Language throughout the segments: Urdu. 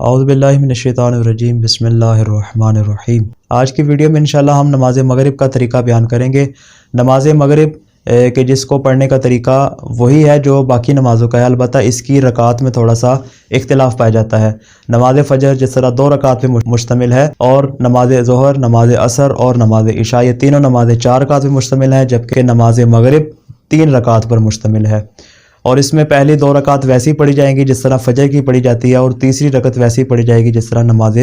اعوذ باللہ من الشیطان الرجیم بسم اللہ الرحمن الرحیم۔ آج کی ویڈیو میں انشاءاللہ ہم نماز مغرب کا طریقہ بیان کریں گے۔ نماز مغرب کہ جس کو پڑھنے کا طریقہ وہی ہے جو باقی نمازوں کا ہے، البتہ اس کی رکعات میں تھوڑا سا اختلاف پایا جاتا ہے۔ نماز فجر جس طرح 2 رکعات پہ مشتمل ہے، اور نماز ظہر، نماز عصر اور نماز عشاء یہ تینوں نمازیں 4 رکعات پہ مشتمل ہیں، جبکہ نماز مغرب 3 رکعات پر مشتمل ہے۔ اور اس میں پہلی 2 رکعت ویسی پڑھی جائیں گی جس طرح فجر کی پڑھی جاتی ہے، اور تیسری رکعت ویسی پڑھی جائے گی جس طرح نماز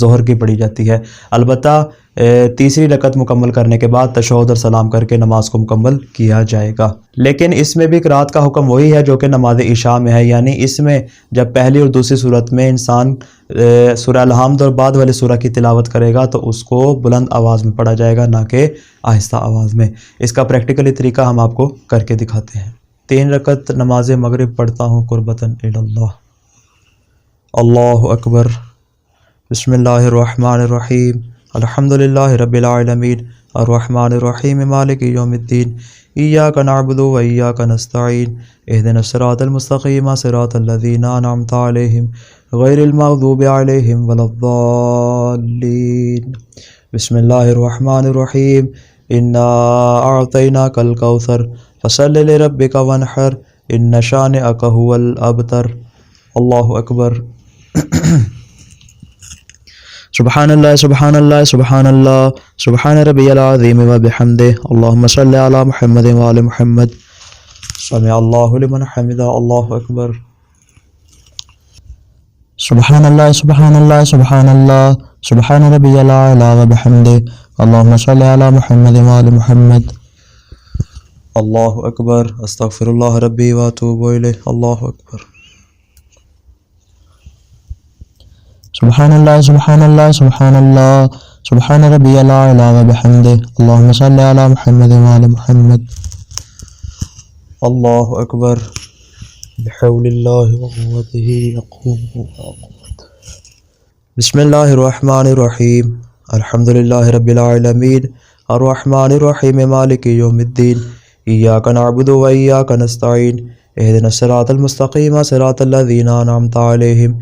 ظہر کی پڑھی جاتی ہے۔ البتہ تیسری رکعت مکمل کرنے کے بعد تشہد اور سلام کر کے نماز کو مکمل کیا جائے گا۔ لیکن اس میں بھی قرات کا حکم وہی ہے جو کہ نماز عشاء میں ہے، یعنی اس میں جب پہلی اور دوسری صورت میں انسان سورہ الحمد اور بعد والی سورہ کی تلاوت کرے گا تو اس کو بلند آواز میں پڑھا جائے گا، نہ کہ آہستہ آواز میں۔ اس کا پریکٹیکلی طریقہ ہم آپ کو کر کے دکھاتے ہیں۔ 3 رکعت نماز مغرب پڑھتا ہوں قربتاً اللہ۔ اللہ اکبر۔ بسم اللہ الرحمن الرحیم۔ الحمدللہ رب العالمین الرحمن الرحیم مالک یوم الدین، ایاک نعبد و ایاک نستعین، اہدنا الصراط المستقیم صراط الذین انعمت علیہم غیر المغضوب علیہم ولا الضالین۔ بسم اللہ الرحمن الرحیم۔ انا اعطیناک الکوثر فصل لربک وانحر ان شانئک ھو الابتر۔ اللہ اکبر۔ سبحان اللہ سبحان اللہ سبحان اللہ سبحان ربی العظیم وبحمدہ۔ اللہم صلی علی محمد وآل محمد۔ سمع اللہ لمن حمدہ۔ اللہ اکبر۔ سبحان اللہ سبحان اللہ سبحان اللہ سبحان ربی العلی وبحمدہ۔ اللہم صلی علی محمد وآل محمد۔ اللہ اکبر۔ استغفر اللہ ربی واتوب الیہ۔ اللہ اکبر۔ سبحان اللہ سبحان اللہ سبحان اللہ سبحان ربی العلی وبحمدہ۔ اللہم صلی علی محمد وآل محمد۔ اللہ اکبر۔ بحول اللہ وقوتہ اقوم وأقعد۔ بسم اللہ الرحمن الرحیم۔ الحمدللہ رب العالمین الرحمن الرحیم مالک یوم الدین، ایاک نعبد و ایاک نستعین، اہدنا الصراط المستقیم صراط الذین انعمت علیہم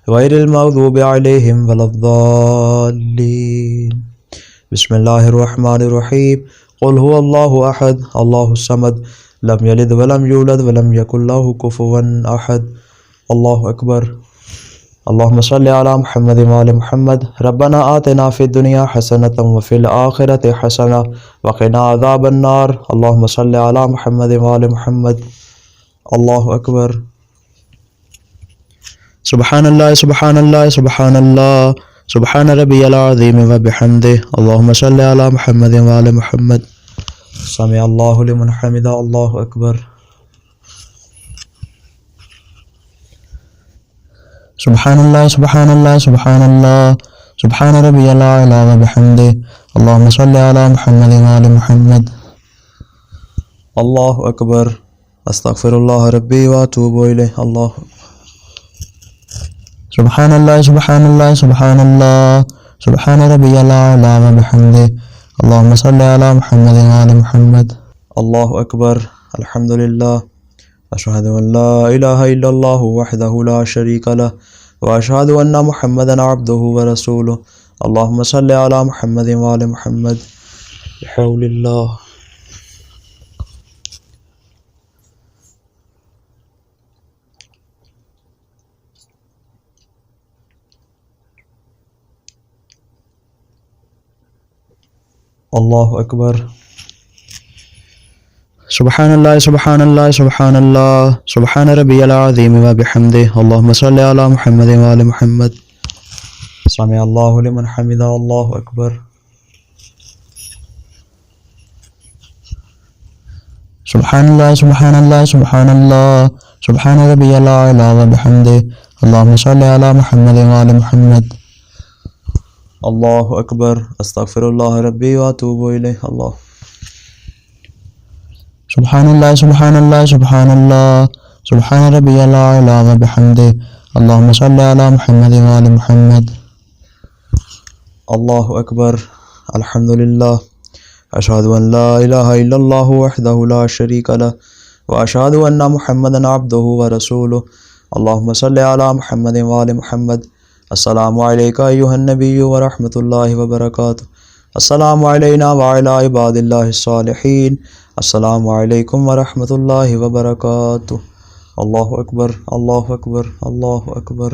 غیر المغضوب علیہم ولا الضالین۔ بسم اللہ الرحمن الرحیم۔ قل هو اللہ احد اللہ الصمد لم یلد ولم یولد ولم یکن لہ کفوا احد۔ اللہ اکبر۔ اللہم صلی علی محمد وآل محمد۔ ربنا آتنا فی الدنیا حسنۃ وفی الآخرۃ حسنۃ وقنا عذاب النار۔ اللہم صلی علی محمد وآل محمد۔ اللہ اکبر۔ سبحان اللہ سبحان اللہ سبحان اللہ سبحان ربی العظیم وبحمدہ۔ اللہم صلی علی محمد وآل محمد۔ سمع اللہ لمن حمدہ۔ اللہ اکبر۔ سبحان اللہ سبحان اللہ سبحان اللہ سبحان ربی العلی وبحمدہ۔ اللہم صلی علی محمد وآل محمد۔ اللہ اکبر۔ استغفر اللہ ربی واتوب الیہ۔ اللہ سبحان اللہ سبحان اللہ سبحان اللہ سبحان ربی العلی وبحمدہ۔ اللہم صلی علی محمد وآل محمد۔ اللہ اکبر۔ الحمدللہ۔ اشہد ان لا الہ الا اللہ وحدہ لا شریک لہ واشہد ان محمدا عبدہ ورسولہ۔ اللہم صلی علی محمد وآل محمد۔ بحول اللہ۔ اللہ اکبر۔ سبحان اللہ سبحان اللہ سبحان اللہ سبحان ربی العظیم وبحمدہ۔ اللہم صلی علی محمد وآل محمد۔ سمع اللہ لمن حمدہ۔ اللہ اکبر۔ سبحان اللہ سبحان اللہ سبحان اللہ سبحان ربی العلی وبحمدہ۔ اللہم صلی علی محمد وآل محمد۔ اللہ اکبر۔ استغفر اللہ ربی واتوب الیہ۔ اللہ سبحان اللہ سبحان اللہ سبحان اللہ سبحان ربی العلی وبحمدہ۔ اللہم صلی علی محمد وآل محمد۔ اللہ اکبر۔ الحمدللہ۔ اشہد ان لا الہ الا اللہ وحدہ لا شریک لہ واشہد ان محمدا عبدہ ورسولہ۔ اللہم صلی علی محمد وآل محمد۔ السلام علیکہ ایھا النبی ورحمۃ اللہ وبرکاتہ، السلام علینا وعلی عباد اللہ الصالحین، السلام علیکم ورحمۃ اللہ وبرکاتہ۔ اللہ اکبر، اللہ اکبر، اللہ اکبر۔